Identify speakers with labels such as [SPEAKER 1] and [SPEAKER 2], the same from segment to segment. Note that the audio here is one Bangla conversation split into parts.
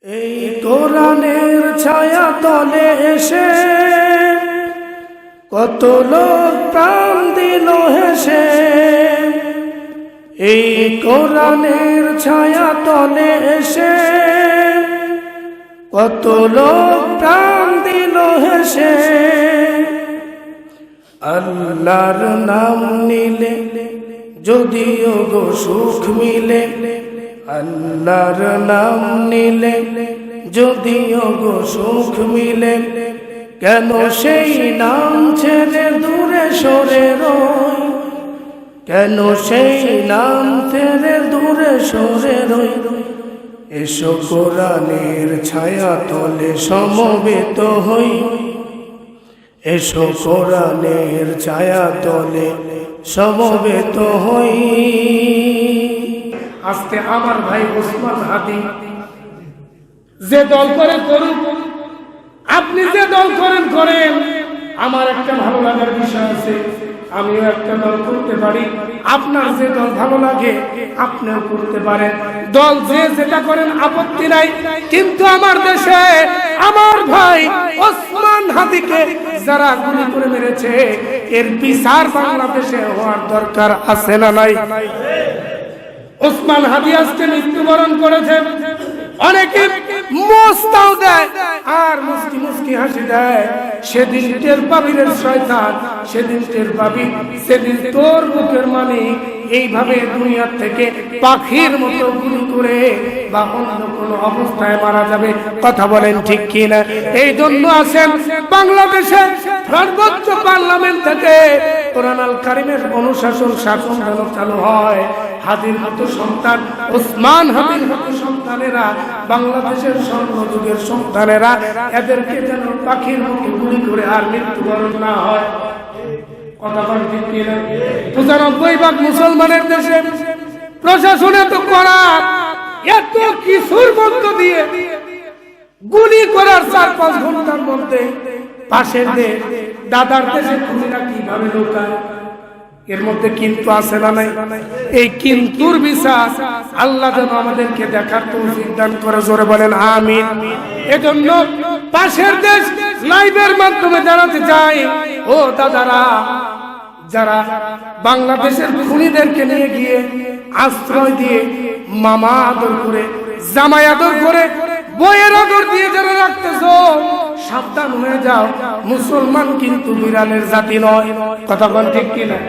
[SPEAKER 1] এই কোরআনের ছায়া তলে এসে কত লোক প্রাণ দিল হেসে। এই কোরআনের ছায়া তলে এসে কত লোক প্রাণ দিল হেসে। আল্লাহর নাম নিলে যদিও গো সুখ মিলে, আল্লাহর নাম নিলে যদিও গো সুখ মিলে, কেন সেই নাম ছেড়ে দূরে সরে রই, কেন সেই নাম ছেড়ে দূরে সরে রই। এসো কোরআনের ছায়া তলে সমবেত হই, এসো কোরআনের ছায়া তলে সমবেত হই। আজকে আমার ভাই ওসমান হাদি যে দল করে করুক, আপনি যে দল করেন, আমার একটা ভালো লাগার বিষয় আছে, আমিও একটা দল করতে পারি। আপনার যে দল ভালো লাগে আপনিও করতে পারেন, দল যে যেটা করেন আপত্তি নাই। কিন্তু আমার দেশে আমার ভাই ওসমান হাদিকে যারা গুলি করে মেরেছে, এর বিচার বাংলাদেশে হওয়ার দরকার আছে না নাই? ওসমান হাদি আজকে মৃত্যুবরণ করেছেন। অনেকে মোস্তাও দেয় আর মুস্কি মুস্কি হাসি দেয়। সেদিন টের পাবি রে শয়তান, সেদিন টের পাবি, সেদিন তোর বুকের মালিক এইভাবে দুনিয়ার থেকে পাখির মতো গুলি করে বা অন্য কোনো অবস্থায় মারা যাবে। কথা বলেন ঠিক কিনা? এই জন্য আছেন বাংলাদেশে সর্বোচ্চ পার্লামেন্ট থেকে কোরআন আল কারিমের অনুশাসন শাসন যেন চালু হয়। হাদির মতো সন্তান, ওসমান হাদির মতো সন্তানেরা, বাংলাদেশের স্বর্ণযুগের সন্তানেরা, এদেরকে যেন পাখির মতো গুলি করে আর মৃত্যুবরণ না হয়। কথা বলেন ঠিক কিনা? ৯৫% মুসলমানের দেশে প্রশাসন এত কড়া, এত কিছুর মধ্য দিয়ে গুলি করার ৪-৫ ঘন্টার মধ্যে পাশের দেশ দাদার দেশে খুনিরা কিভাবে ঢোকায়। এর মধ্যে কিন্তু আছে না নাই? এই কিন্তুর বিচার আল্লাহ যেন আমাদেরকে দেখার তৌফিক দান করে। জোরে বলেন আমিন। এজন্য পাশের দেশ লাইভের মাধ্যমে জানাতে চাই, ও দাদারা, যারা বাংলাদেশের খুনিদেরকে নিয়ে গিয়ে আশ্রয় দিয়ে মামা আদর করে, জামাই আদর করে, বইয়ের আদর দিয়ে যারা রাখতেছ, সাবধান হয়ে যাও। মুসলমান কিন্তু বিড়ালের জাতি নয়। কথা বল ঠিক কিনা?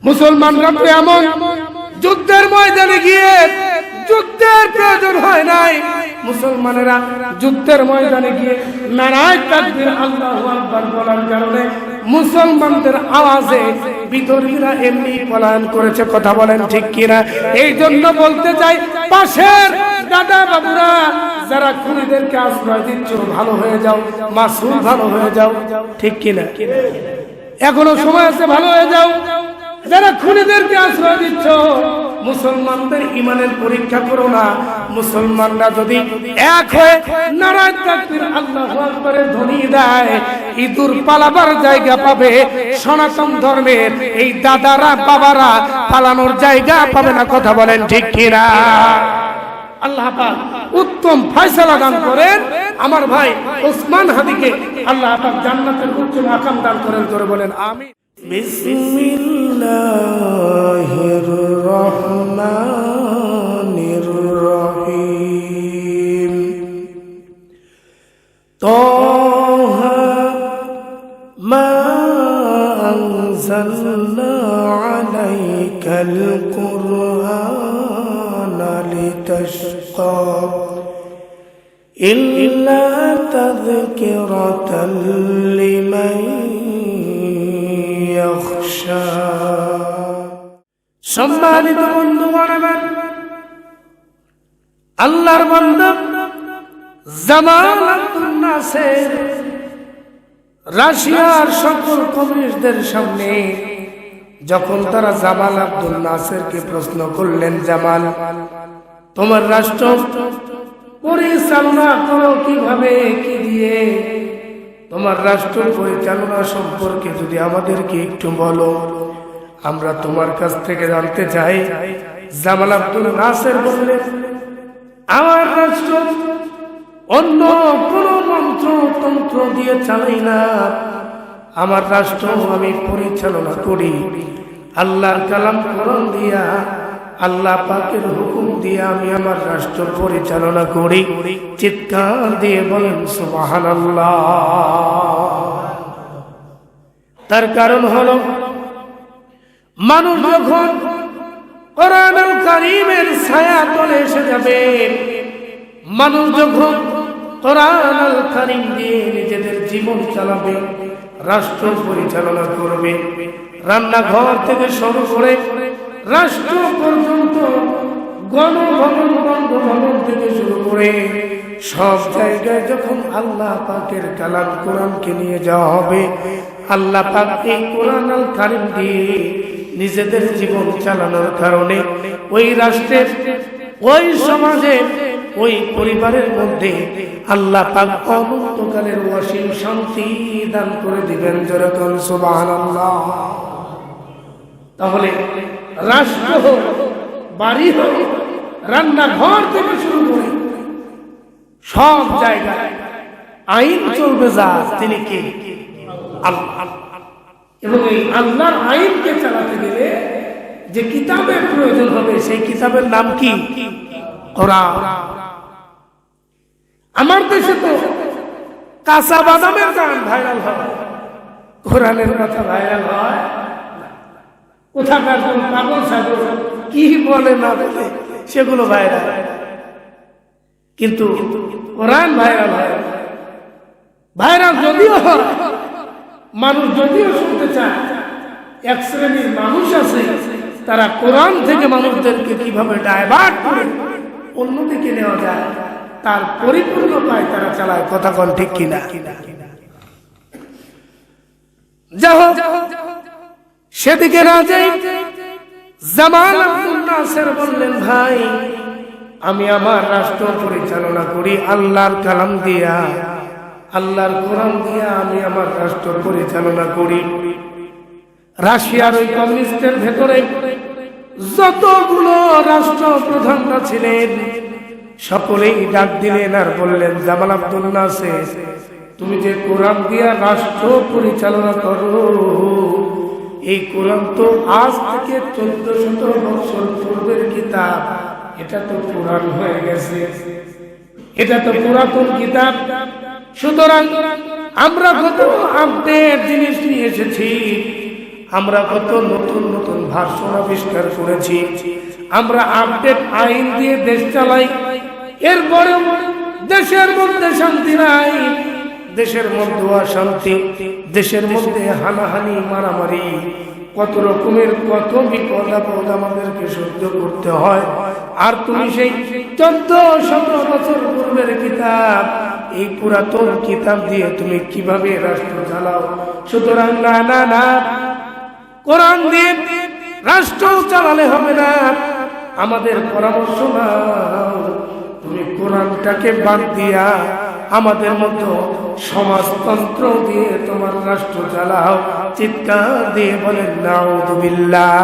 [SPEAKER 1] মুসলমানরা তো এমন যুদ্ধের ময়দানে গিয়ে যুদ্ধের প্রয়োজন হয় নাই। মুসলমানেরা যুদ্ধের ময়দানে গিয়ে নারায়ে তাকবীর আল্লাহু আকবার বলার কারণে মুসলমানদের আওয়াজে বিধর্মীরা এমনি পলায়ন করেছে। কথা বলেন ঠিক কিনা? এই জন্য বলতে চাই, পাশের দাদা বাবুরা যারা খুনিদেরকে আশ্রয় দিচ্ছ, ভালো হয়ে যাও, মাসুম ভালো হয়ে যাও। ঠিক কিনা? এখনো সময় আছে, ভালো হয়ে যাও। যারা খুনিদেরকে আশ্রয় দিচ্ছ, মুসলমানদের ইমানের পরীক্ষা করো না। মুসলমানরা যদি এক হয়ে নারায়ে তাকবীর আল্লাহু আকবারের ধ্বনি দেয়, ইঁদুর পালাবার জায়গা পাবে। সনাতন ধর্মের এই দাদারা বাবারা পালানোর জায়গা পাবে না। কথা বলেন ঠিক কিনা? আল্লাহ পাক উত্তম ফয়সালা দান করেন। আমার ভাই ওসমান হাদিকে আল্লাহ পাক জান্নাতের উচ্চ মাকাম দান করেন। জোরে বলেন আমিন। বিসমিল্লাহির রহমানির রহিম। তাহা মা আনজালনা আলাইকাল কুরআনা লিতাশকা ইল্লা তাযকিরাতাল লিমান ইয়াখশা। সম্মানিত বন্ধুগণ, আল্লাহর বান্দা জামাল আব্দুল নাসের রাশিয়ার সকল কমিউনিস্টদের সামনে যখন তারা জামাল আব্দুল নাসেরকে প্রশ্ন করলেন, জামাল, তোমার রাষ্ট্র পরিচালনা করো কিভাবে, কি দিয়ে? তোমার রাষ্ট্র পরিচালনা সম্পর্কে যদি আমাদেরকে একটু বলো, আমরা তোমার কাছ থেকে জানতে চাই। জামাল আব্দুল নাসের বললেন, আমার রাষ্ট্র অন্য কোন মন্ত্র তন্ত্র দিয়ে চালাই না। আমার রাষ্ট্র আমি পরিচালনা করি আল্লাহর কালাম কোরআন দিয়া, আল্লাহ পাকের হুকুম দিয়ে আমি আমার রাষ্ট্র পরিচালনা করি। চিৎকার দিয়ে বলেন সুবহানাল্লাহ। তার কারণ হলো মানুষ যখন কোরআনুল কারীমের ছায়া তলে এসে যাবে, মানুষ যখন কোরআনুল কারীম দিয়ে নিজেদের জীবন চালাবে, রাষ্ট্র পরিচালনা করবে, রান্নাঘর থেকে শুরু করে রাষ্ট্র পর্যন্ত, গণভবন বঙ্গভবন থেকে শুরু করে সব জায়গায় যখন আল্লাহ পাকের কালাম কোরআনকে নিয়ে যাওয়া হবে, আল্লাহ পাক এই কোরআনুল কারীম দিয়ে নিজেদের জীবন চালানোর কারণে ওই রাষ্ট্রের, ওই সমাজের, ওই পরিবারের মধ্যে আল্লাহ পাক অনন্তকালের অসীম শান্তি দান করে দিবেন। যেরকম সুবহানাল্লাহ। তাহলে রাষ্ট্র হোক, বাড়ি হোক, রান্নাঘর থেকে শুরু করে সব জায়গায় আইন চলবে যা, তিনি কে? আল্লাহ। এবং এই আল্লাহর আইনকে চালাতে গেলে যে কিতাবের প্রয়োজন হবে, সেই কিতাবের নাম কি? কোরআন। আমার দেশে তো কাঁচা বাদামের গান ভাইরাল হয়, কোরআনের কথা ভাইরাল হয়। কোথাকার কোন পাগল ছাগল কি বলে না বলে সেগুলো ভাইরাল, কিন্তু কোরআন ভাইরাল হয়। ভাইরাল যদিও হয়, মানুষ যদিও শুনতে চায়, এক শ্রেণীর মানুষ আছে তারা কোরআন থেকে মানুষদেরকে কিভাবে ডাইভার্ট করে অন্যদিকে নেওয়া যায় তার পরিপূর্ণ পায় তারা চালায়। কথা কোন ঠিক কিনা? সেদিকে না যাই, জামাল আব্দুল নাসের বললেন, ভাই আমি আমার রাষ্ট্র পরিচালনা করি আল্লাহর কালাম দিয়া, আল্লাহর কোরআন দিয়া আমি আমার রাষ্ট্র পরিচালনা করি। রাশিয়ার ওই কমিউনিস্টের ভেতরে যতগুলো রাষ্ট্র প্রধানরা ছিলেন সকলেই ডাক দিলেন আর বললেন, জামাল আব্দুল নাসের, তুমি যে কোরআন দিয়া রাষ্ট্র পরিচালনা করো, এই কোরআন তো আজ থেকে 1400 বছর পূর্বের কিতাব, এটা তো পুরান হয়ে গেছে, এটা তো পুরাতন কিতাব। সুতরাং আমরা কত আপডেট জিনিস নিয়ে এসেছি, আমরা কত নতুন নতুন ভার্সন আবিষ্কার করেছি, আমরা আপডেট আইন দিয়ে দেশ চালাই, এরপরেও দেশের মধ্যে শান্তি নাই, দেশের মধ্যে অশান্তি, দেশের মধ্যে হানাহানি মারামারি, কত রকমের কত বিপদ আপদ আমাদেরকে সহ্য করতে হয়। আর তুমি সেই 1400 বছর পূর্বের কিতাব, এই পুরাতন কিতাব দিয়ে তুমি কিভাবে রাষ্ট্র চালাও? সুতরাং না না না, কোরআন দিয়ে রাষ্ট্র চালালে হবে না। আমাদের পরামর্শ নাও, তুমি কোরআনটাকে বাদ দিয়া আমাদের মতো সমাজতন্ত্র দিয়ে তোমার রাষ্ট্র চালাও। চিৎকার দিয়ে বলেন নাউযুবিল্লাহ।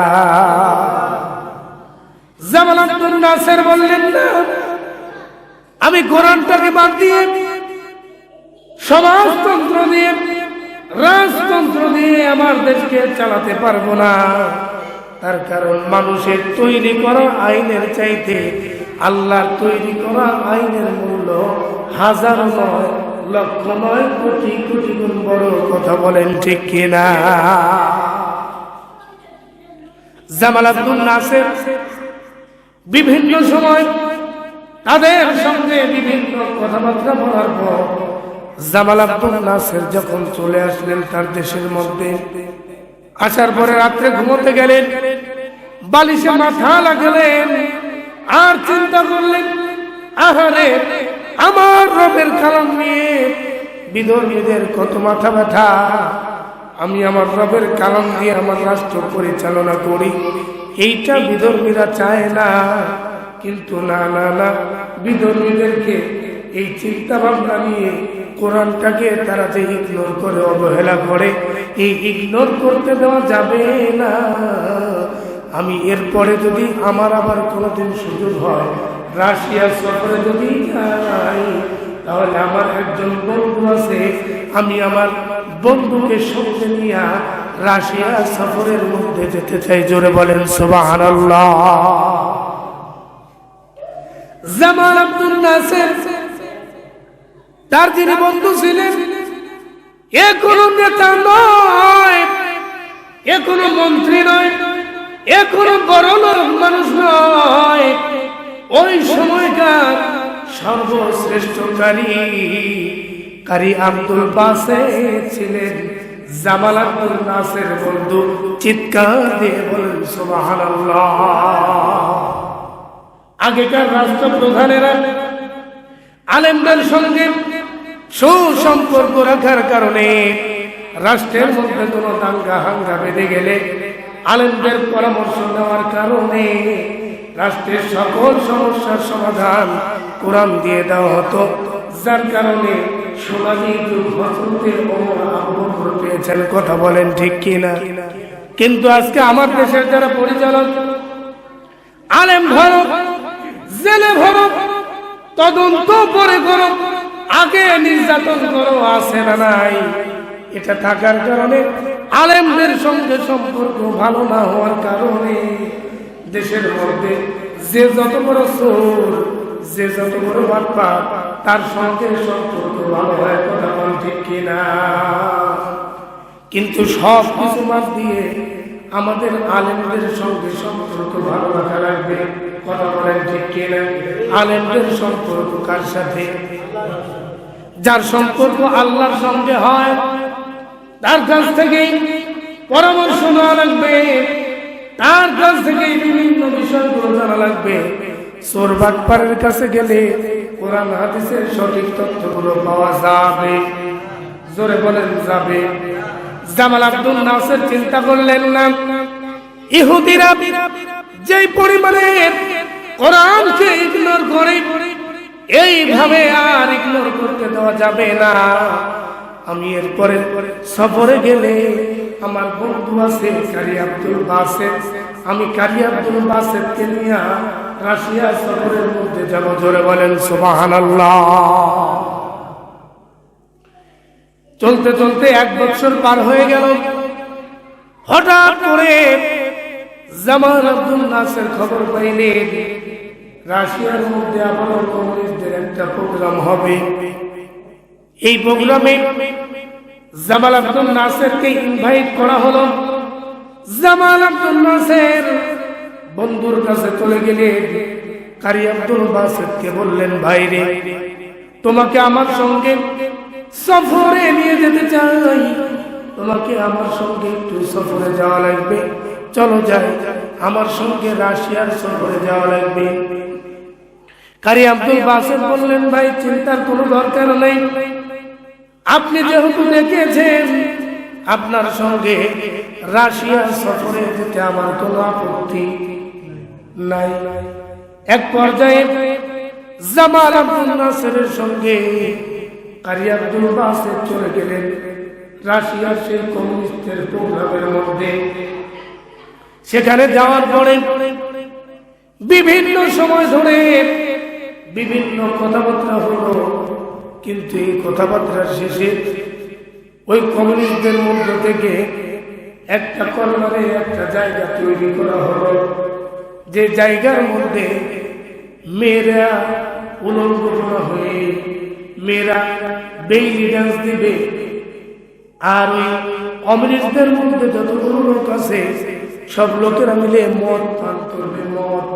[SPEAKER 1] জামাল আব্দুল নাসের বললেন, না, আমি কোরআনটাকে বাদ দিয়ে সমাজতন্ত্র দিয়ে, রাজতন্ত্র দিয়ে আমার দেশকে চালাতে পারবো না। তার কারণ মানুষের তৈরি করা আইনের চাইতে আল্লাহর তৈরি করা আইনের মূল্য হাজার নয়, লক্ষ নয়, কোটি কোটি গুণ বড়। কথা বলেন ঠিক কিনা? জামাল আব্দুল নাসের বিভিন্ন সময় তাদের সঙ্গে বিভিন্ন কথাবার্তা বলার পর জামাল আব্দুল নাসের যখন চলে আসলেন তার দেশের মধ্যে, আসার পরে রাত্রে ঘুমোতে গেলেন, বালিশে মাথা লাগালেন আর চিন্তা করলেন, আহারে আমার রবের কালাম নিয়ে বিধর্মীদের কত মাথা ব্যথা, আমি আমার রবের কালাম দিয়ে আমার রাষ্ট্র পরিচালনা করি, এইটা বিধর্মীরা চায় না। কিন্তু না না না, বিধর্মীদেরকে এই চিন্তা ভাবনা নিয়ে কোরআনটাকে তারা যে ইগনোর করে, অবহেলা করে, এই ইগনোর করতে দেওয়া যাবে না। আমি এরপরে যদি আমার আবার কোনোদিন সুযোগ হয় রাশিয়া সফরে যদি যাই, তাহলে বলে আমার একজন বন্ধু আছে, আমি আমার বন্ধুকে সঙ্গে নিয়ে রাশিয়া সফরের মধ্যে যেতে চাই। জোরে বলেন সুবহানাল্লাহ। জামাল আব্দুল নাসের তার যিনি বন্ধু ছিলেন, এ কোনো নেতা নয়, এ কোনো মন্ত্রী নয়, এ কোনো বড় লোক মানুষ নয়, ওই সময়কার সর্বশ্রেষ্ঠ কারি আব্দুল বাসেত ছিলেন জামাল আব্দুল নাসের বন্ধু। চিৎকার দিয়ে বলেন সুবহানাল্লাহ। আগেকার রাষ্ট্রপ্রধানেরা আলেমদের সঙ্গে সুসম্পর্ক রাখার কারণে রাষ্ট্রের মধ্যে কোনো দাঙ্গা হাঙ্গা বেঁধে গেলে আলেমদের পরামর্শ নেওয়ার কারণে রাষ্ট্রের সকল সমস্যার সমাধান কোরআন দিয়ে দেওয়া হতো, যার কারণে সোনালী যুগ হযরতে ওমর আবু বকর পেয়েছেন। কথা বলেন ঠিক কিনা? কিন্তু আজকে আমার দেশের যারা পরিচালক, আলেম ধরো, জেলে ভরো, তদন্ত করে করো, আগে নির্যাতন করো, আছে না নাই? এটা থাকার কারণে, আলেমদের সঙ্গে সম্পর্ক ভালো না হওয়ার কারণে দেশের মধ্যে যে যত বড় চোর, যে যত বড় বাটপার, তার সঙ্গে সম্পর্ক ভালো হয়। কথা বল ঠিক কিনা? কিন্তু সব কিছু বাদ দিয়ে আমাদের আলেমদের সঙ্গে সম্পর্ক ভালো রাখা লাগবে। কথা বলেন ঠিক কিনা? আলেমদের সম্পর্ক কার সাথে? যার সম্পর্ক আল্লাহর সঙ্গে হয়, তার কাছ থেকেই পরামর্শ নেওয়া লাগবে, তার কাছ থেকেই বিভিন্ন বিষয়গুলো জানা লাগবে। চোর বাটপারের কাছে গেলে কোরআন হাদিসের সঠিক তথ্যগুলো পাওয়া যাবে। জোরে বলেন যাবে। জামাল আব্দুল নাসের চিন্তা করলেন না, ইহুদিরা যেই পরিমাণে কোরআনকে ইগনোর করে, এইভাবে আর ইগনোর করতে দেওয়া যাবে না। আমি এরপরে সফরে গেলে আমার বন্ধু আছে কারি আব্দুল বাসেত, আমি কারি আব্দুল বাসেতকে নিয়ে রাশিয়া সফরের মধ্যে যাব। জোরে বলেন সুবহানাল্লাহ। চলতে চলতে 1 বছর পার হয়ে গেল। হঠাৎ করে জামাল আব্দুল নাসের খবর পাইলেন রাশিয়ার মধ্যে আবার কমিউনিস্টদের একটা প্রোগ্রাম হবে। এই প্রোগ্রামে জামাল আব্দুল নাসেরকে ইনভাইট করা হলো। জামাল আব্দুল নাসের বন্ধুর কাছে চলে গেলেন, কারি আব্দুল বাসেতকে বললেন, ভাই রে, তোমাকে আমার সঙ্গে সফরে নিয়ে যেতে চাই, তোমাকে আমার সঙ্গে একটু সফরে যাওয়া লাগবে, চলো যাই, আমার সঙ্গে রাশিয়ার সফরে যাওয়া লাগবে। কারি আব্দুল বাসেত বললেন, ভাই চিন্তার কোনো দরকার নেই, আপনি যেহেতু ডেকেছেন, আপনার সঙ্গে রাশিয়া সফরে যেতে আমার কোনো আপত্তি নাই। এক পর্যায়ে জামাল আব্দুল নাসেরের সঙ্গে কারি আব্দুল বাসেত চলে গেলেন রাশিয়ার সেই কমিউনিস্টের প্রোগ্রামের মধ্যে। সেখানে যাওয়ার পরে বিভিন্ন সময় ধরে বিভিন্ন কথাবার্তা হলো, কিন্তু এই কথাবার্তার শেষে ওই কমিউনিস্টদের মধ্য থেকে একটা কর্নারে একটা জায়গা তৈরি করা হলো, যে জায়গার মধ্যে মেয়েরা উলঙ্গ হয়ে মেয়েরা বেইলি ডান্স দিবে, আর ওই কমিউনিস্টদের মধ্যে যতগুলো লোক আছে সব লোকেরা মিলে মদ পান করবে। মদ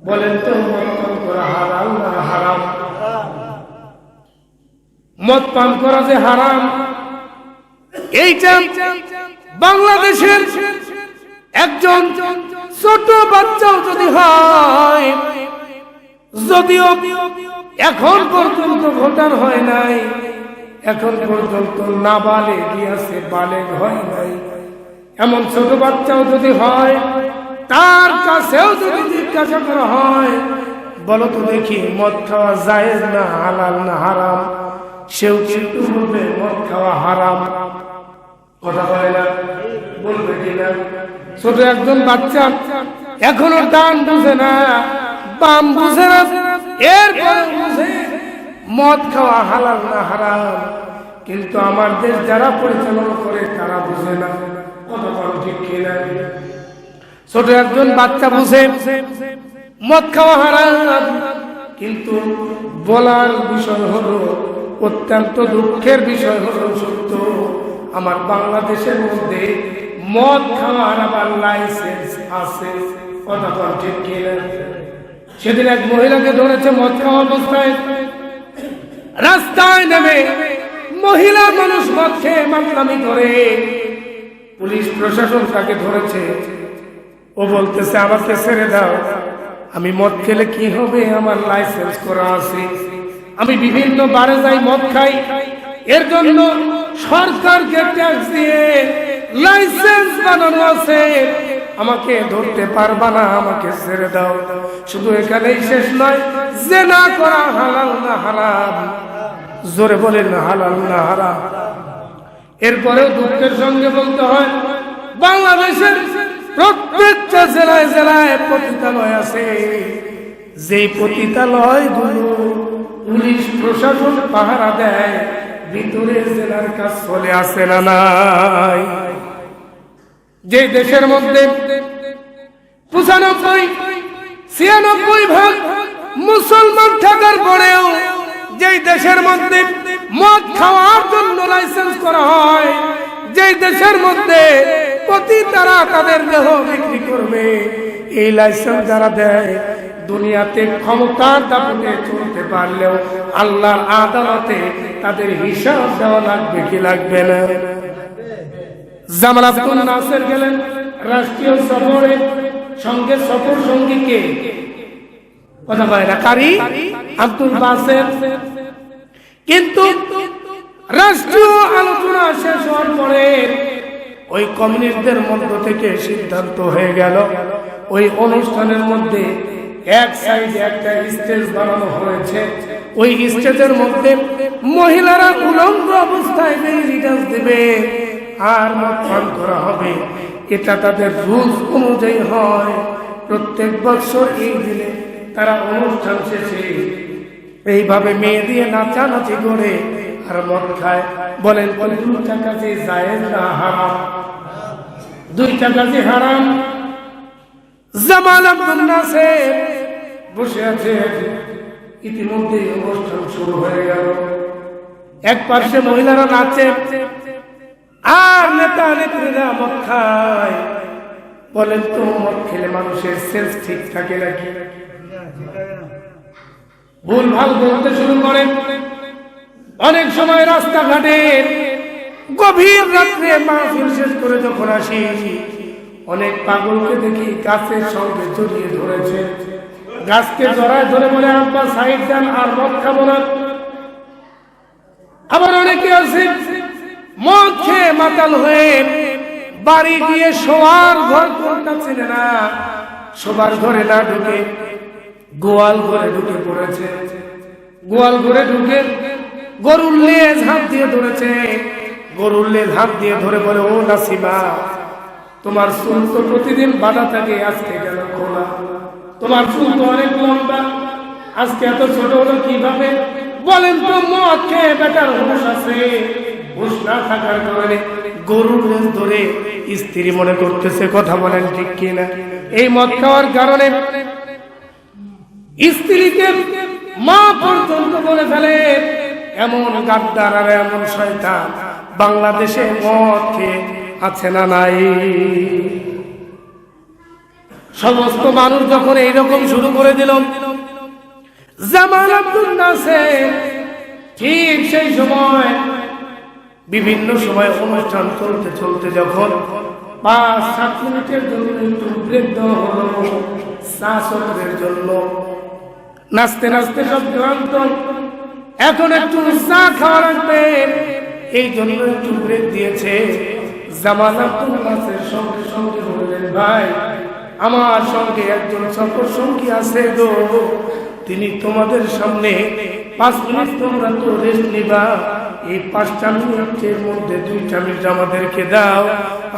[SPEAKER 1] বলেন তো, মদ পান করা হারাম না হারাম? মদ পান করা যে হারাম, এইটা বাংলাদেশের একজন ছোট বাচ্চাও যদি হয়, যদিও এখন পর্যন্ত ভোটার হয় নাই, এখন পর্যন্ত নাবালেগ আছে, বালেগ হয় নাই, এমন ছোট বাচ্চাও যদি হয়, তার কাছেও যদি জিজ্ঞাসা করা হয়, বলো তো দেখি মদ খাওয়া জায়েজ না হালাল না হারাম, সেও কিন্তু বলবে মদ খাওয়া হারাম। কথা বলে না, বলবে কিনা? ছোট একজন বাচ্চা এখনো ডান বুঝে না, বাম বুঝে না, এরপরে বুঝে মদ খাওয়া হালাল না হারাম, কিন্তু আমার দেশ যারা পরিচালনা করে তারা বুঝে না। কথা বলো ঠিক কিনা? ছোট একজন বাচ্চা বুঝে মদ খাওয়া হারাম, কিন্তু বলার বিষয় হলো, অত্যন্ত দুঃখের বিষয় হলো সত্য, আমার বাংলাদেশের মধ্যে মদ খাওয়ার আবার লাইসেন্স আছে। কথা বলো ঠিক কিনা? সেদিন এক মহিলাকে ধরেছে মদ খাওয়া অবস্থায়, রাস্তায় নেমে মহিলা মানুষ মদ খেয়ে মাতলামি করে, পুলিশ প্রশাসন তাকে ধরেছে। ও বলতেছে আমাকে ছেড়ে দাও, আমি মদ খেলে কি হবে, আমার লাইসেন্স করা আছে, আমি বিভিন্ন বারে যাই মদ খাই, এর জন্য সরকারকে ট্যাক্স দিয়ে লাইসেন্স বানানো আছে, আমাকে ধরতে পারবা না, আমাকে ছেড়ে দাও। শুধু এখানেই শেষ নয়, জিনা করা হালাল না হারাম? জোরে বলেন না, হালাল না হারাম? এরপরেও দুঃখের সঙ্গে বলতে হয়, বাংলাদেশের প্রত্যেকটা জেলায় জেলায় পতিতালয় আছে, যেই পতিতালয় গুলো পুলিশ প্রশাসন পাহারা দেয়, ভিতরে জেলার কাজ চলে আসে না নাই? যে দেশের মধ্যে 95-96% মুসলমান থাকার পরেও, যেই দেশের মধ্যে মদ খাওয়ার জন্য লাইসেন্স করা হয়, যেই দেশের মধ্যে পতিতারা তাদের দেহ বিক্রি করবে, এই লাইসেন্স যারা দেয়, দুনিয়াতে ক্ষমতার দাপটে চলতে পারলেও আল্লাহর আদালতে তাদের হিসাব দেওয়া লাগবে কি লাগবে না? জামাল আব্দুল নাসের গেলেন রাষ্ট্রীয় সফরে, সঙ্গে সফর সঙ্গী কে? কথা বলে না, কারি আব্দুল বাসের। কিন্তু রাষ্ট্রীয় আলোচনা শেষ হওয়ার পরে ওই কমিউনিস্টদের মধ্য থেকে সিদ্ধান্ত হয়ে গেল, ওই অনুষ্ঠানের মধ্যে এক সাইডে একটা স্টেজ বানানো হয়েছে, ওই স্টেজের মধ্যে মহিলারা উলঙ্গ অবস্থায় বেরি ডান্স দেবে আর মদ পান করা হবে। এটা তাদের রুলস অনুযায়ী হয়। প্রত্যেক বছর এই দিনে তারা অনুষ্ঠান শেষে এইভাবে মেয়ে দিয়ে নাচানাচি করে আর মদ খায়। বলেন দুইটা কাজে জায়েজ না হারাম? দুইটা কাজে হারাম। জামাল আব্দুল নাসের বসে আছে, ইতিমধ্যে অনুষ্ঠান শুরু হয়ে গেল। এক পাশে মহিলারা নাচে আর নেতা নেত্রীরা মদ খায়। বলেন তো মদ খেলে মানুষের সেন্স ঠিক থাকে নাকি? ভুল ভাল বলতে শুরু করেন। অনেক সময় রাস্তাঘাটে গভীর রাত্রে মাহফিল শেষ করে যখন আসি, অনেক পাগলকে দেখি গাছের সঙ্গে জড়িয়ে ধরেছে, গাছকে জড়ায় ধরে বলে আব্বা সাইড দেন আর মদ খাবো না। আবার অনেকে আছে মদ খেয়ে মাতাল হয়ে বাড়ি গিয়ে শোয়ার ঘর কোনটা চেনে না, শোবার ঘরে না ঢুকে গোয়াল ঘরে ঢুকে পড়েছে। গোয়াল ঘরে ঢুকে গরুর লেজ হাত দিয়ে ধরেছে, গরুর লেজ হাত দিয়ে ধরে বলে ও নাসিমা, তোমার চুল তো প্রতিদিন বাঁধা থাকে, আজকে গেল খোলা। তোমার চুল তো অনেক লম্বা, আজকে এত ছোট হলো কিভাবে? বলেন তো মদ খেয়ে বেটার হুঁশ আছে, হুঁশ না থাকার কারণে গরুর লেজ ধরে স্ত্রী মনে করতেছে। কথা বলেন ঠিক কিনা? এই মদ খাওয়ার কারণে স্ত্রীকে মা পর্যন্ত বলে ফেলে। এমন গাদ্দার আর এমন শয়তান বাংলাদেশে মদ খেয়ে আছে না নাই? সমস্ত মানুষ যখন এইরকম শুরু করে দিল, জামাল আব্দুল নাসের ঠিক সেই সময় বিভিন্ন সময় অনুষ্ঠান চলতে চলতে যখন 5-7 মিনিটের জন্য একটু ব্রেক দেওয়া হলো, চা সত্রের জন্য, নাচতে নাচতে সব ক্লান্ত, এখন একটু চা খাওয়া লাগবে, এই জন্য একটু ব্রেক দিয়েছে। জামাল আব্দুল নাসের সঙ্গে সঙ্গে বললেন, ভাই আমার সঙ্গে একজন সফর সঙ্গী আছে গো, তিনি তোমাদের সামনে 5 মিনিট তোমরা তো রেস্ট নিবা, এই 5টা মিনিটের মধ্যে 2টা মিনিট আমাদেরকে দাও,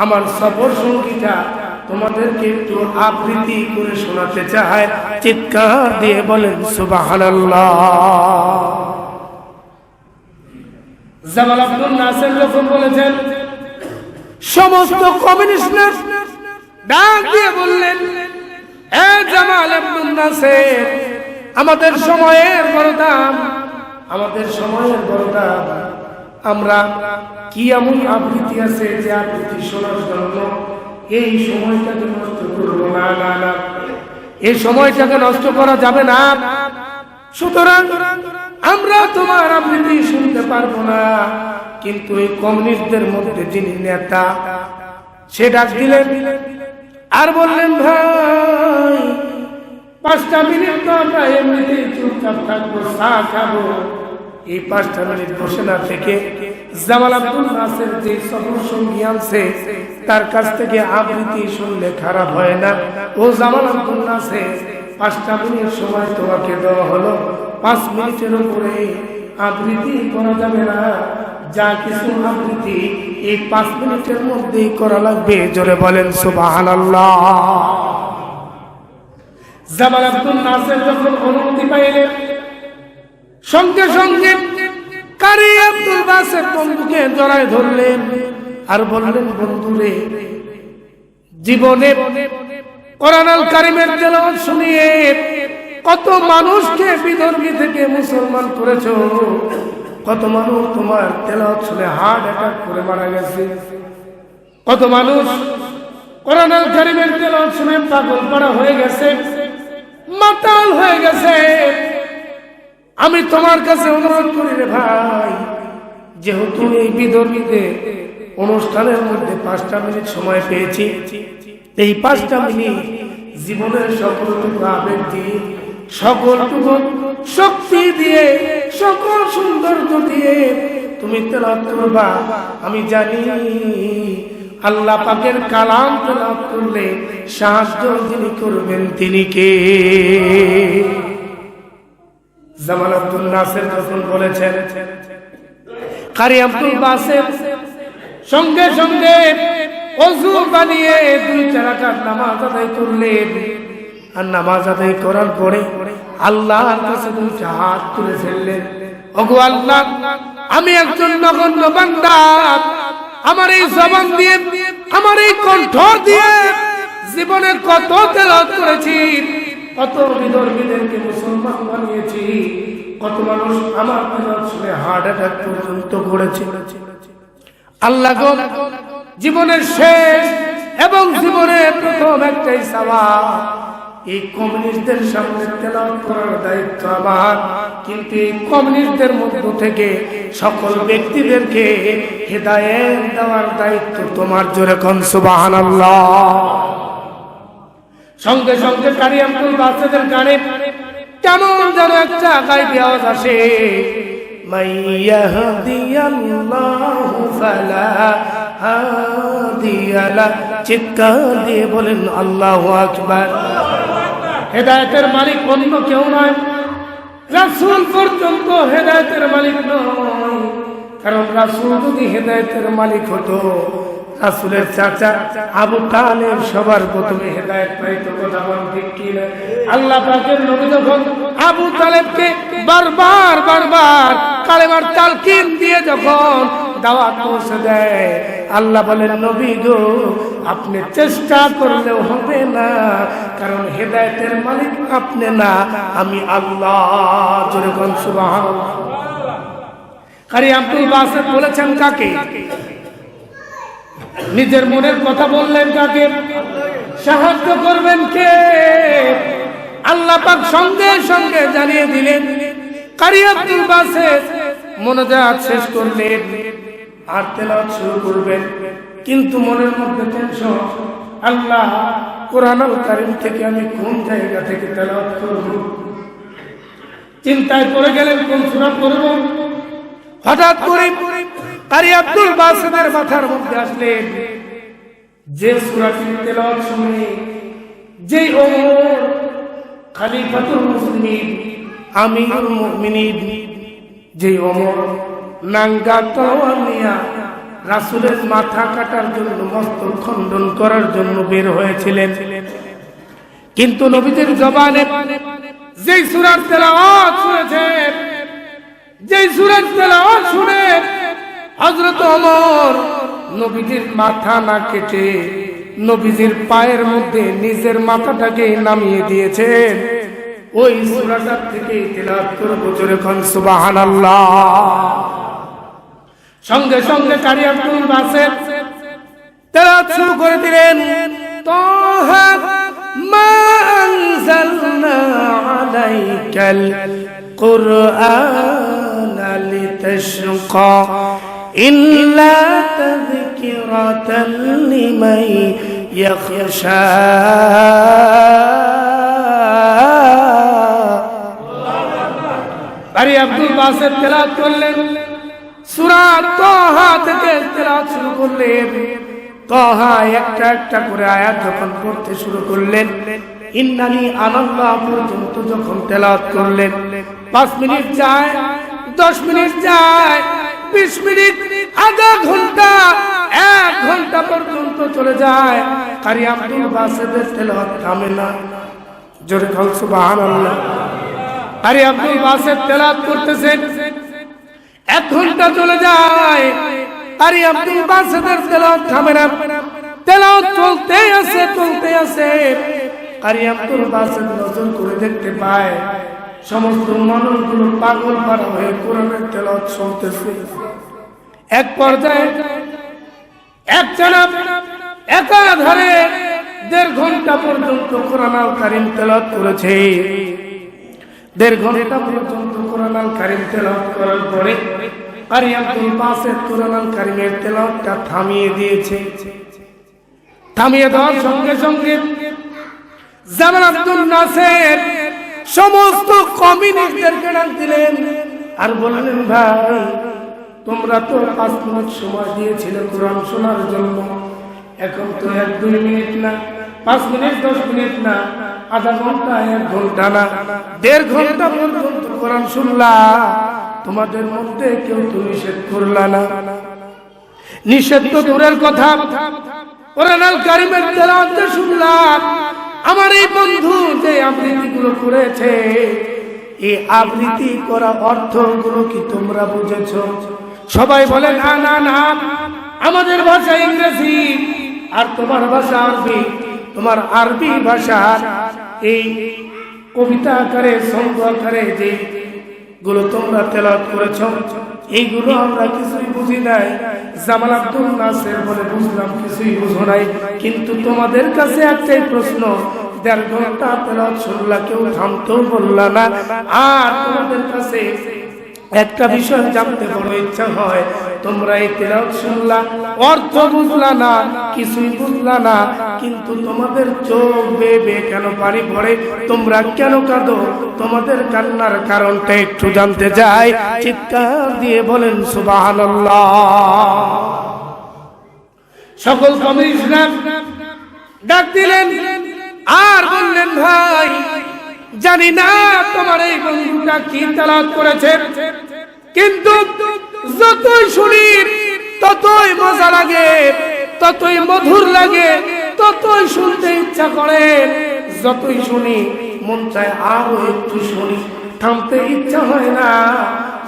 [SPEAKER 1] আমার সফর সঙ্গীটা তোমাদেরকে একটু আবৃত্তি করে শোনাতে চায়। চিৎকার দিয়ে বলেন সুবহানাল্লাহ। জামাল আব্দুল নাসের যখন বলেছেন, সমস্ত কমিউনিস্টরা ডাক দিয়ে বললেন, এ জামাল আব্দুল নাসের, আমাদের সময়ের বড় দাম, আমাদের সময়ের বড় দাম। আমরা কি এমন আবৃত্তি আছে যে আবৃত্তি শোনার জন্য এই সময়টাকে নষ্ট করবো না? না না, এই সময়টাকে নষ্ট করা যাবে না। সুতরাং আমরা তোমার আবৃত্তি শুনতে পারবো না। কিন্তু এই কমিউনিস্টদের মধ্যে যিনি নেতা, সে ডাক দিলেন আর বললেন, ভাই 5টা মিনিট তো আমরা এমনিতেই চুপচাপ থাকবো, চা খাবো। এই 5টা মিনিট বসে না থেকে জামাল আব্দুল নাসের যে সফর সঙ্গী আনছে তার কাছ থেকে আবৃত্তি শুনলে খারাপ হয় না। ও জামাল আব্দুল নাসের, 5টা মিনিট সময় তোমাকে দেওয়া হলো, 5 মিনিটের উপরে আবৃত্তি করা যাবে না। যা কিছু আবৃত্তি এই 5 মিনিটের মধ্যেই করা লাগবে। জোরে বলেন সুবহানাল্লাহ। জামাল আব্দুল নাসের যখন অনুমতি পাইলেন, সঙ্গে সঙ্গে কারি আব্দুল বাসের বন্ধুকে জড়ায় ধরলেন আর বললেন, বন্ধুরে, জীবনে কোরআনুল কারীমের তেলাওয়াত শুনিয়ে কত মানুষকে বিধর্মী থেকে মুসলমান করেছো, কত মানুষ তোমার তেলাওয়াত শুনে হার্ট অ্যাটাক করে মারা গেছে, কত মানুষ কোরআনুল কারীমের তেলাওয়াত শুনে পাগল পাড়া হয়ে গেছে, মাতাল হয়ে গেছে। আমি তোমার কাছে অনুরোধ করি রে ভাই, যেহেতু এই বিধর্মীদের অনুষ্ঠানের মধ্যে 5টা মিনিট সময় পেয়েছি, এই 5টা মিনিট জীবনের সকলটুকু আবেগ দিয়ে, সকলটুকু শক্তি দিয়ে, সকল সৌন্দর্য দিয়ে তুমি তেলাওয়াত করবা। আমি জানি আল্লাহ পাকের কালাম তেলাওয়াত করলে সাহায্য যিনি করবেন তিনি কে? জামাল আব্দুল নাসের যখন বলেছেন, কারি আব্দুল বাসের সঙ্গে সঙ্গে ওযু বানিয়ে 2 রাকাত নামাজ আদায় করলেন। আর নামাজ আদায় করার পরে আল্লাহর কাছে 2টা হাত তুলে ফেললেন, ওগো আল্লাহ, আমি একজন নগণ্য বান্দা, আমার এই জবান দিয়ে, আমার এই কণ্ঠ দিয়ে জীবনে কত তেলাওয়াত করেছি, কত বিধর্মীদেরকে মুসলমান বানিয়েছি, কত মানুষ আমার তেলাওয়াত শুনে হার্ট অ্যাটাক পর্যন্ত করেছে। আল্লাহ গো, জীবনের শেষ এবং জীবনের প্রথম একটাই সওয়াব, এই কমিউনিস্টদের সামনে তেলাওয়াত করার দায়িত্ব আমার। কিন্তু এই কমিউনিস্টদের মধ্য থেকে সকল ব্যক্তিদেরকে হেদায়েত দেওয়ার দায়িত্ব তোমার। জোরে কোন সুবহানাল্লাহ। সঙ্গে সঙ্গে কারি আব্দুল বাসেদের গানে কেমন যেন একটা গাইবি আওয়াজ আসে, মাইয়াহদিয়াল্লাহু ফালা হাদিয়া লা। চিৎকার দিয়ে বলেন আল্লাহু আকবার। হেদায়েতের মালিক অন্য কেউ নয়, রাসূল পর্যন্ত হেদায়েতের মালিক নয়। কারণ রাসূল যদি হেদায়েতের মালিক হতো, রাসূলের চাচা আবু তালেব সবার প্রথমে হেদায়েত পাইতো। কথা বল ঠিক কি না? আল্লাহ পাকের নবী যখন আবু তালেবকে বারবার কালেমার তালকিন দিয়ে যখন দাওয়াত পৌঁছে দেয়, আল্লাহ বলেন, নবী গো, আপনি চেষ্টা করলেও হবে না, কারণ হেদায়েতের মালিক আপনি না, আমি আল্লাহ। জোরে কোন সুবহানাল্লাহ। কারি আব্দুল বাসেত বলেছেন কাকে? নিজের মনের কথা বললেন কাকে? সাহায্য করবেন কে? আল্লাহ পাক সঙ্গে সঙ্গে জানিয়ে দিলেন। কারি আব্দুল বাসেত মোনাজাত শেষ করলেন আর তেলাওয়াত শুরু করবেন, কিন্তু মনের মধ্যে টেনশন, আল্লাহ, কোরআনুল কারীম থেকে আমি কোন জায়গা থেকে তেলাওয়াত করব? চিন্তায় পড়ে গেলেন কোন সূরা পড়ব। হঠাৎ করে কারি আব্দুল বাসেতের মাথার মধ্যে আসলেন যে সূরাটি তেলাওয়াত শুনে যেই ওমর খলিফাতুল মুসলিমিন, আমিরুল মুমিনিন, যেই ওমর নাঙ্গা তলোয়ার নিয়ে রাসূলের মাথা কাটার জন্য, মস্তক খণ্ডন করার জন্য বের হয়েছিলেন, কিন্তু নবীদের জবানে যেই সূরার তেলাওয়াত শুনেছেন, যেই সূরার তেলাওয়াত শুনে হযরত ওমর নবীজির মাথা না কেটে নবীজির পায়ের মধ্যে নিজের মাথাটাকে নামিয়ে দিয়েছেন। ওই সূরাটা থেকে তেলাওয়াত করব, জোরে কোন সুবহানাল্লাহ। সঙ্গে সঙ্গে কারি আব্দুল বাসেত তেলাওয়াত শুরু করে দিলেন, তাহা মা আনজালনা আলাইকাল কুরআনা লিতাশকা ইল্লা তাযকিরাতাল লিমান ইয়াখশা। কারি আব্দুল বাসেত তেলাওয়াত করলেন, সূরা তাহা থেকে তেলাওয়াত শুরু করলেন। তাহা একটা একটা করে আয়াত যখন পড়তে শুরু করলেন, ইন্নানি আনাল্লাহ পর্যন্ত যখন তেলাওয়াত করলেন, 5 মিনিট যায়, 10 মিনিট যায়, 20 মিনিট, আধা ঘন্টা, 1 ঘন্টা পর্যন্ত চলে যায়। কারি আব্দুল বাসেতের তেলাওয়াত থামে না, জোরে বল সুবহানাল্লাহ। কারি আব্দুল বাসেত তেলাওয়াত করতেছেন, 1 ঘন্টা চলে যায়, কারি আব্দুল বাসেতের তেলাওয়াত থামে না, তেলাওয়াত চলতে আছে চলতে আছে। কারি আব্দুল বাসেত নজর করে দেখতে পায় সমস্ত মানুষগুলো পাগল পারা হয়ে কোরআনের তেলাওয়াত শুনতেছে। এক পর্যায়ে একটানা একাধারে 1.5 ঘন্টা পর্যন্ত কোরআন আল কারীম তেলাওয়াত করেছে। 1.5 ঘন্টা পর্যন্ত কোরআন আল কারীম তেলাওয়াত করার পরে কারি আব্দুল বাসেত কোরআন আল কারীমের তেলাওয়াতটা থামিয়ে দিয়েছে। থামিয়ে দেওয়ার সঙ্গে সঙ্গে জামাল আব্দুল নাসের সমস্ত কমিউনিস্টদেরকে ডাক দিলেন আর বললেন, ভাই তোমরা তো 5 মিনিট সময় দিয়েছিলে কোরআন শোনার জন্য, এখন তো 1-2 মিনিট না, 5 মিনিট 10 মিনিট না, আধা ঘন্টা 1 ঘন্টা না, 1.5 ঘন্টা পর্যন্ত কোরআন শুনলা, তোমাদের মধ্যে কেউ তো নিষেধ করলা না। নিষেধ তো দূরের কথা, কোরআন আল কারীমের তেলাওয়াত শুনলাম। আমার এই বন্ধু যে আবৃত্তিগুলো করেছে, এই আবৃত্তি করা অর্থগুলো কি তোমরা বুঝেছো? সবাই বলে না না না, আমাদের ভাষা ইংরেজি আর তোমার ভাষা আরবি। তোমার আরবি ভাষার এই কবিতা আকারে ছন্দ আকারে যে গুলো তোমরা তেলাওয়াত করেছো, এইগুলো আমরা কিছুই বুঝি নাই। জামাল আব্দুল নাসের বলে, বুঝলাম কিছুই বুঝো নাই, কিন্তু তোমাদের কাছে একটাই প্রশ্ন, 1.5 ঘন্টা তেলাওয়াত শুনলা, কেউ থামতেও বললা না, আর তোমাদের কাছে একটা বিষয় জানতে বড় ইচ্ছা হয়, তোমরা এই তেলাওয়াত শুনলা, অর্থ বুঝলা না, কিছুই বুঝলা না, কিন্তু তোমাদের চোখ বেয়ে বেয়ে কেন পানি পড়ে, তোমরা কেন কাঁদো, তোমাদের কান্নার কারণটা একটু জানতে চাই। চিৎকার দিয়ে বলেন সুবহানাল্লাহ। সকল কমিশনার ডাক দিলেন আর বললেন, ভাই জানি না তোমার এই বন্ধুটা কি তেলাওয়াত করেছে, কিন্তু যতই শুনি ততই মজা লাগে, ততই মধুর লাগে, ততই শুনতে ইচ্ছা করে, যতই শুনি মন চায় আরো একটু শুনি, থামতে ইচ্ছা হয় না,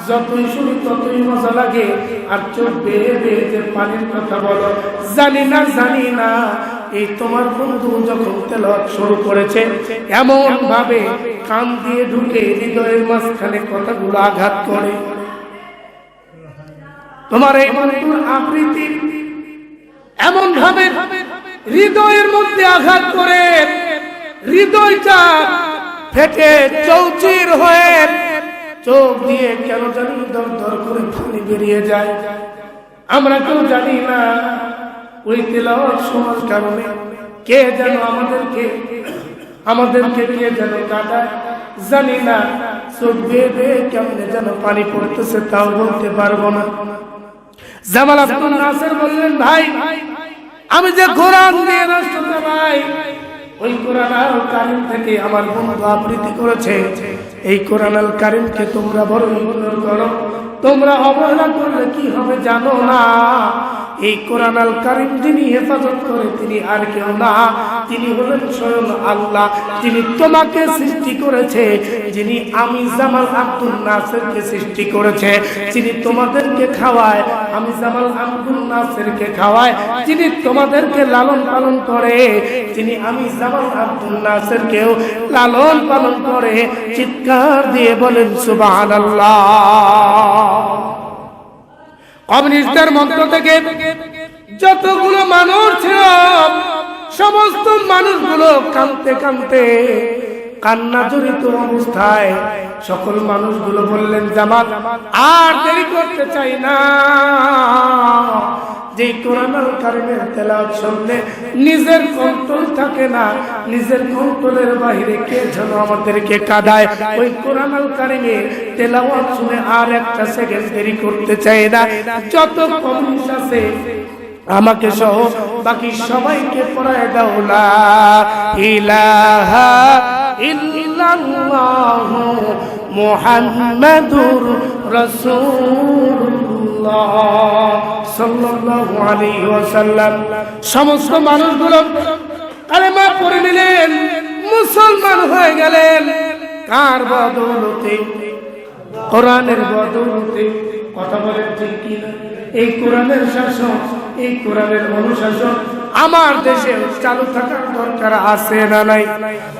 [SPEAKER 1] যতই শুনি ততই মজা লাগে, আর চোখ বেয়ে বেয়ে যে পানির কথা বলো, জানি না জানি না। এই তোমার বন্ধু যখন তেলাওয়াত শুরু করেছে, এমন ভাবে কান দিয়ে ঢুকে হৃদয়ের মাঝখানে কথাগুলো আঘাত করে। তোমার এই বন্ধুর আবৃত্তি এমন ভাবে হৃদয়ের মধ্যে আঘাত করে, হৃদয়টা ফেটে চৌচির হয়ে চোখ দিয়ে কেন জানি দর দর করে পানি বেরিয়ে যায়। আমরা কেউ জানি না ওই তেলাওয়াত শোনার কারণে কে যেন আমাদেরকে কে যেন কাঁদায়, জানি না, চোখ বেয়ে বেয়ে কেমনে যেন পানি পড়তেছে তাও বলতে পারবো না। জামাল আব্দুল নাসের বললেন, ভাই আমি যে কোরআন দিয়ে নষ্ট ভাই, ওই কোরআন আল কারীম থেকে আমার বন্ধু আবৃত্তি করেছে, এই কোরআন আল কারীমকে তোমরা বড় ইগনোর করো, তোমরা অবহেলা করলে কি হবে জানো না। এই কোরআন আল কারীম যিনি হেফাজত করে তিনি আর কেউ না, তিনি হলেন স্বয়ং আল্লাহ। যিনি তোমাকে সৃষ্টি করেছে, যিনি আমি জামাল আব্দুল নাসিরকে সৃষ্টি করেছে, যিনি তোমাদেরকে খাওয়ায়, আমি জামাল আব্দুল নাসিরকে খাওয়ায়, যিনি তোমাদেরকে লালন পালন করে, যিনি আমি জামাল আব্দুল নাসিরকেও লালন পালন করে। চিৎকার দিয়ে বলেন সুবহানাল্লাহ। কমিউনিস্টদের মধ্য থেকে যতগুলো মানুষ ছিল সমস্ত মানুষগুলো কাঁদতে কাঁদতে কান্না জড়িত অবস্থায় সকল মানুষগুলো বললেন, জামাত আর দেরি করতে চাই না। যে কোরআন আল কারীমের তেলাওয়াত শুনলে নিজের কন্ট্রোল থাকে না, নিজের কন্ট্রোলের বাইরে কে যেন আমাদেরকে কাঁদায়, ওই কোরআন আল কারীমের তেলাওয়াত শুনে আর একটা সেকেন্ড দেরি করতে চাই না। যত কমিউনিস্ট আছে আমাকে সহ বাকি সবাইকে পড়ায় দাও লা ইলাহা ইল্লাল্লাহু মুহাম্মাদুর রাসূলুল্লাহ সাল্লাল্লাহু আলাইহি ওয়াসাল্লাম। সমস্ত মানুষগুলো কালেমা পড়ে নিলেন, মুসলমান হয়ে গেলেন। কার বদৌলতে? কোরআনের বদৌলতে। কথা বলেন ঠিক কি না? এই কোরআনের শাসন, এই কোরআনের অনুশাসন আমার দেশে চালু থাকার দরকার আছে না নাই?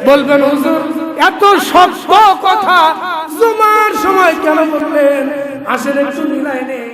[SPEAKER 1] বলবেন হুজুর এত শক্ত কথা জুমার সময় কেন বললেন? আসলে একটু মিলাই নেই।